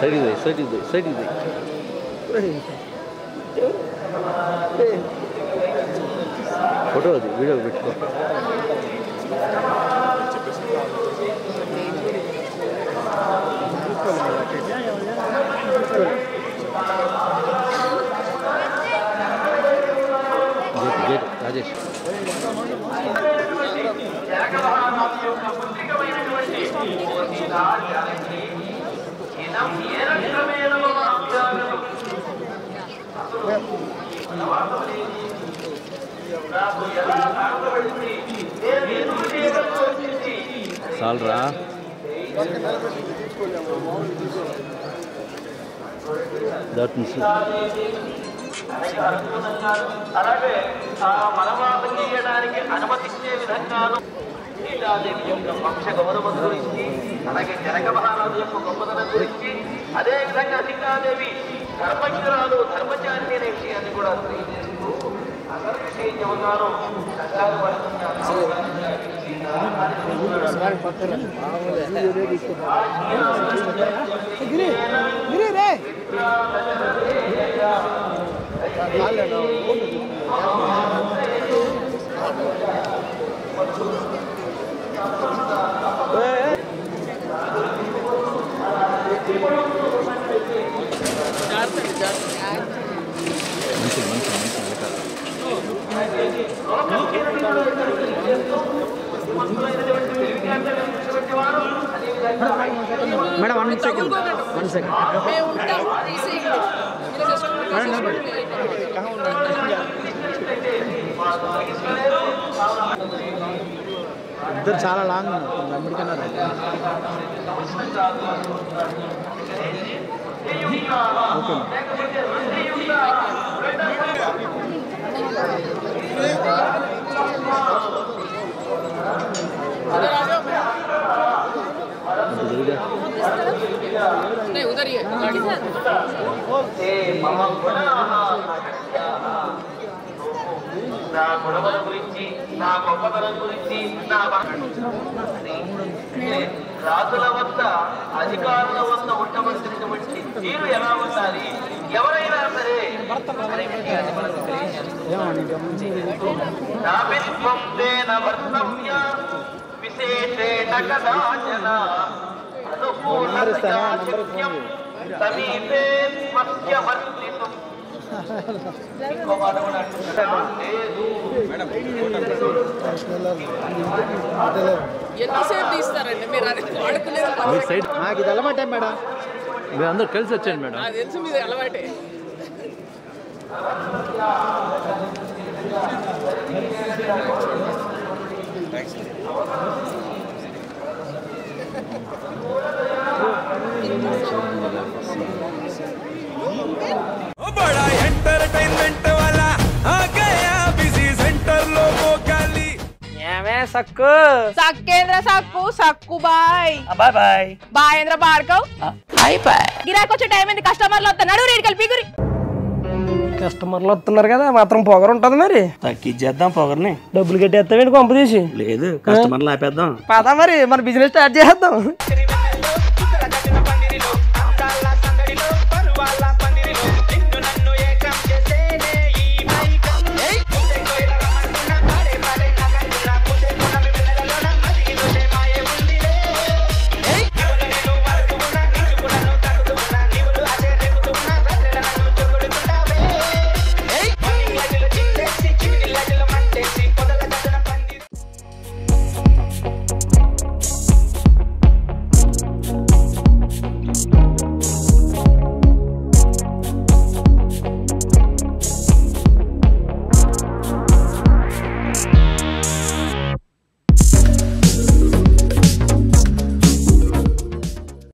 side photo అది video పెట్టుకో రాజేష్ చాలరా అలాగే మనవాదం చేయడానికి అనుమతించే విధంగాను సీతాదేవి యొక్క వంశ గౌరవం గురించి అలాగే జనక మహారాజు యొక్క గొప్పతనం గురించి అదేవిధంగా సీతాదేవి ధర్మజ్ఞురాలు ధర్మచారిణి అనే విషయాన్ని కూడా తెలియజేస్తూ చెబుతాను మేడం 1 సెకండ్ ఇద్దరు చాలా లాంగ్ అమెరికన్నారు नहीं उधर ही है నా గొడవల గురించి నా గొప్పతనం గురించి నా రాజుల వద్ద అధికారుల వద్ద ఉండవలసినటువంటి తీరు ఎలా ఉండాలి ఎవరైనా సరే అనే విషయాన్ని మనకు విశేషేణ కదాచన అనుకూలతయాశక్యం సమీపే స్మస్య వర్తితం ఎంతసేపు తీస్తారండి మీరు అది వాడుకునేది నాకు ఇది అలవాటే మేడం మీరు అందరూ కలిసి వచ్చాను మేడం అది తెలుసు మీది అలవాటే बड़ा एंटरटेनमेंट वाला आ गया बिजी सेंटर लोगों का ली ఏమే సక్కు సక్కేంద్ర సక్కు సక్కు బాయ్ బాయ్ బాయ్ బాయేంద్ర భార్గవ్ బాయ్ బాయ్ గిరాకి వచ్చే టైం ఏంది కస్టమర్లు వస్తున్నాడు రేటు కలిపి గురి కస్టమర్లు వస్తున్నారు కదా మాత్రం పొగరు ఉంటది మరి తగ్గించేద్దాం పొగర్ని డబ్బులు కట్టేస్తావేంటి కొంప తీసి లేదు కస్టమర్లు ఆపేద్దాం పదా మరి మన బిజినెస్ స్టార్ట్ చేద్దాం